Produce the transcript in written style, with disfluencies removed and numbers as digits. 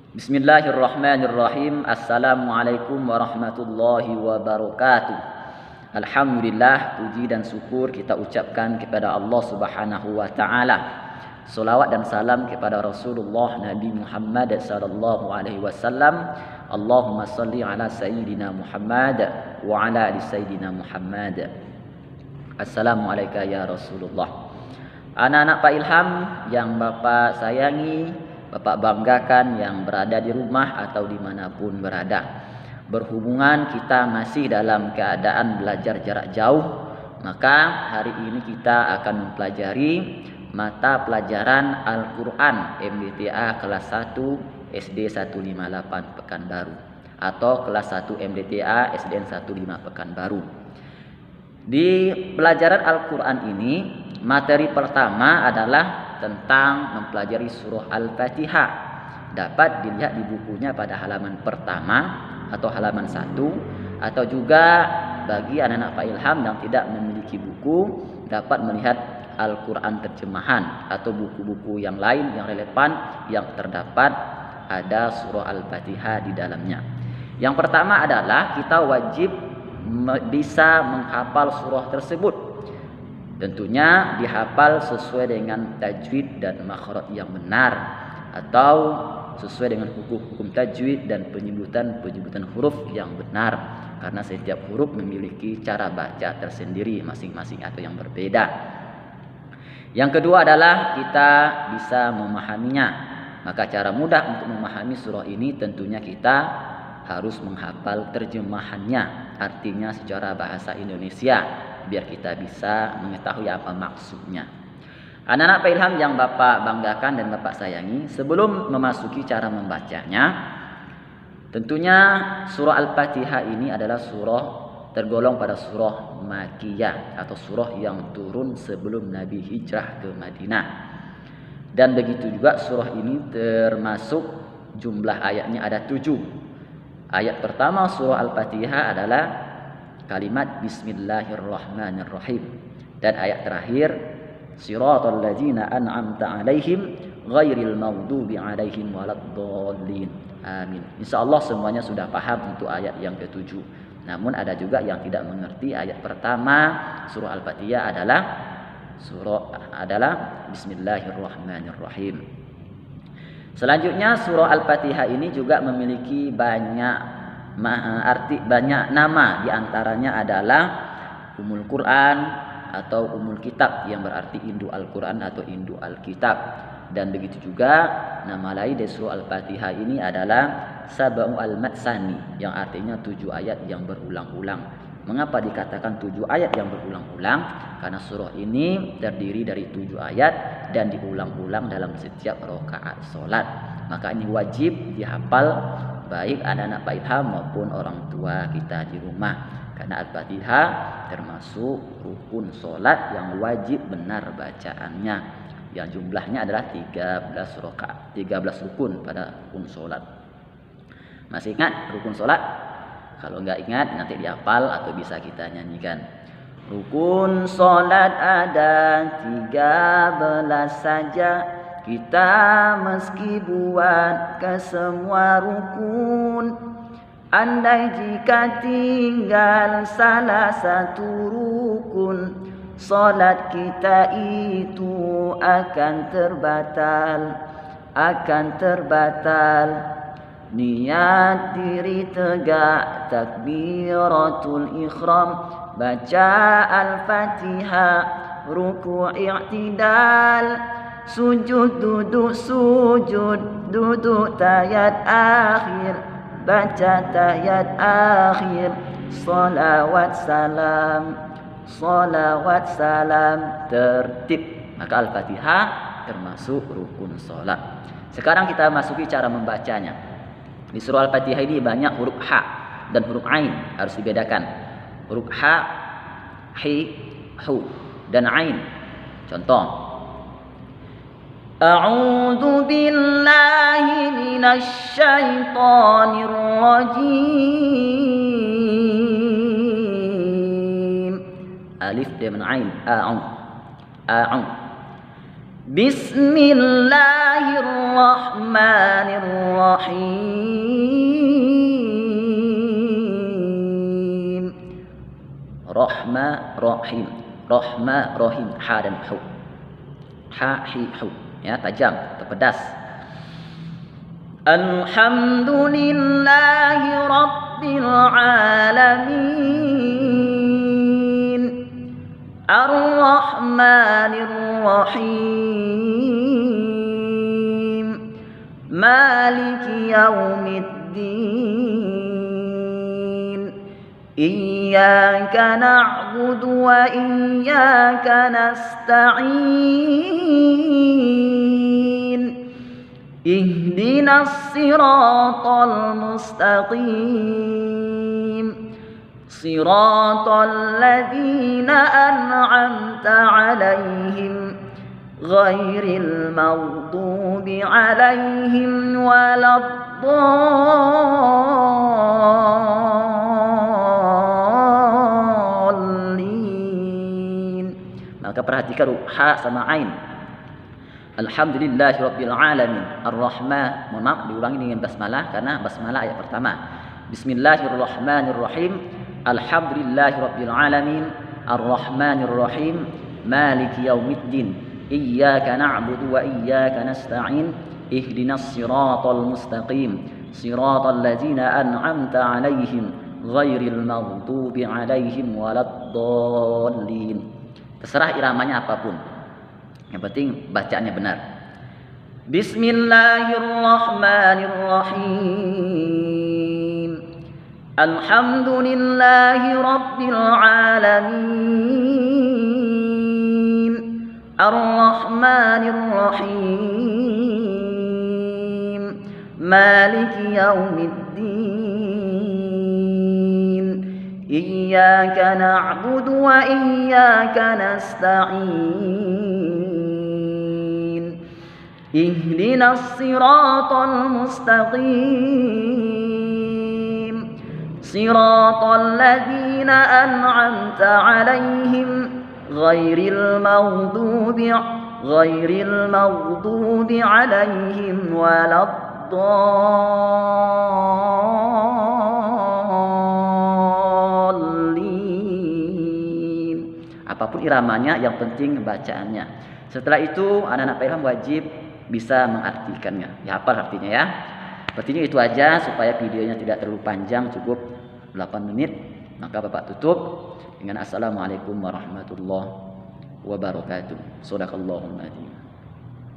Bismillahirrahmanirrahim. Assalamualaikum warahmatullahi wabarakatuh. Alhamdulillah, puji dan syukur kita ucapkan kepada Allah Subhanahu wa taala. Salawat dan salam kepada Rasulullah Nabi Muhammad sallallahu alaihi wasallam. Allahumma salli ala sayyidina Muhammad wa ala ali sayyidina Muhammad. Assalamualaikum ya Rasulullah. Anak-anak Pak Ilham yang Bapak sayangi, Bapak banggakan, yang berada di rumah atau dimanapun berada. Berhubungan kita masih dalam keadaan belajar jarak jauh, maka hari ini kita akan mempelajari mata pelajaran Al-Quran MDTA kelas 1 SD 158 Pekanbaru atau kelas 1 MDTA SDN 15 Pekanbaru. Di pelajaran Al-Quran ini, materi pertama adalah tentang mempelajari surah Al-Fatihah. Dapat dilihat di bukunya pada halaman pertama atau halaman 1, atau juga bagi anak-anak Pak Ilham yang tidak memiliki buku dapat melihat Al-Quran terjemahan atau buku-buku yang lain yang relevan yang terdapat ada surah Al-Fatihah di dalamnya. Yang pertama adalah kita wajib bisa menghafal surah tersebut. Tentunya dihafal sesuai dengan tajwid dan makhraj yang benar, atau sesuai dengan hukum tajwid dan penyebutan huruf yang benar, karena setiap huruf memiliki cara baca tersendiri masing-masing atau yang berbeda. Yang kedua adalah kita bisa memahaminya. Maka cara mudah untuk memahami surah ini tentunya kita harus menghafal terjemahannya, artinya secara bahasa Indonesia, biar kita bisa mengetahui apa maksudnya. Anak-anak Pak Ilham yang Bapak banggakan dan Bapak sayangi, sebelum memasuki cara membacanya, tentunya surah Al-Fatihah ini adalah surah tergolong pada surah Makkiyah atau surah yang turun sebelum Nabi hijrah ke Madinah. Dan begitu juga surah ini termasuk jumlah ayatnya ada 7. Ayat pertama surah Al-Fatihah adalah kalimat Bismillahirrahmanirrahim, dan ayat terakhir Siratal ladzina an'amta 'alaihim ghairil maghdubi 'alaihim waladdallin. Amin. Insyaallah semuanya sudah paham untuk ayat yang ke-7. Namun ada juga yang tidak mengerti ayat pertama surah Al-Fatihah adalah Bismillahirrahmanirrahim. Selanjutnya surah Al-Fatihah ini juga memiliki banyak nama, diantaranya adalah Ummul Quran atau Ummul Kitab yang berarti induk Al-Quran atau induk Alkitab. Dan begitu juga nama lain dari surah Al-Fatihah ini adalah Sab'u al-Matsani yang artinya 7 ayat yang berulang-ulang. Mengapa dikatakan 7 ayat yang berulang-ulang? Karena surah ini terdiri dari 7 ayat dan diulang-ulang dalam setiap rakaat salat. Maka ini wajib dihafal baik anak-anak Pak Ilham maupun orang tua kita di rumah. Karena Al-Fatihah termasuk rukun salat yang wajib benar bacaannya. Yang jumlahnya adalah 13 rakaat, 13 rukun pada rukun salat. Masih ingat rukun salat? Kalau enggak ingat nanti dihafal atau bisa kita nyanyikan. Rukun salat ada 13 saja, kita meski buat ke semua rukun. Andai jika tinggal salah satu rukun, salat kita itu akan terbatal. Niat diri tegak takbiratul ihram, baca Al-Fatihah, ruku' i'tidal, sujud duduk tayat akhir, baca tayat akhir, salawat salam tertib. Maka Al-Fatihah termasuk rukun salat. Sekarang kita masuki cara membacanya. Di surah Al-Fatihah ini banyak huruf ha dan huruf ain, harus dibedakan. Huruf ha, hi, hu, dan ain. Contoh, A'udzu billahi minasy syaithanir rajim. Alif dengan ain, Bismillahirrahmanirrahim. Rahim. Rahma Rahim. Rahma Rahim. Ha dan hu. Ha hi hu. Ya, tajam atau pedas. Alhamdulillahi Rabbil Alamin. Ar-Rahmanir Rahim. Maliki Yaumiddin. Iyyaka na'budu wa iyyaka nasta'in. Ihdinas siratal mustaqim. Siratal ladzina an'amta 'alaihim ghairil maghdubi 'alaihim waladdallin. Maka perhatikan ha sama ain. Alhamdulillahirabbil alamin. Ar-Rahman, mohon maaf diulangi dengan basmalah karena basmalah ayat pertama. Bismillahirrahmanirrahim. Alhamdulillahirabbil alamin. Ar-Rahmanir Rahim. Maliki yaumiddin. Iyyaka na'budu wa iyyaka nasta'in. Ihdinas siratal mustaqim. Siratal ladzina an'amta 'alaihim ghairil maghdubi 'alaihim waladdallin. Terserah iramanya apapun. Yang penting bacaannya benar. Bismillahirrahmanirrahim. Alhamdulillahi Rabbil Alamin. Ar-Rahmanir Rahim. Maliki Yaumiddin. Iyyaka na'budu wa iyyaka nasta'in. Ihdinas siratal mustaqim. Siratal ladzina an'amta 'alaihim ghairil maghdubi 'alaihim waladdallin. Apapun iramanya, yang penting bacaannya. Setelah itu anak-anak Pak Ilham wajib bisa mengartikannya. Ya, hafal artinya ya. Sepertinya itu aja supaya videonya tidak terlalu panjang, cukup 8 menit. Maka Bapak tutup dengan assalamualaikum warahmatullahi wabarakatuh. Shadaqallahul adzim.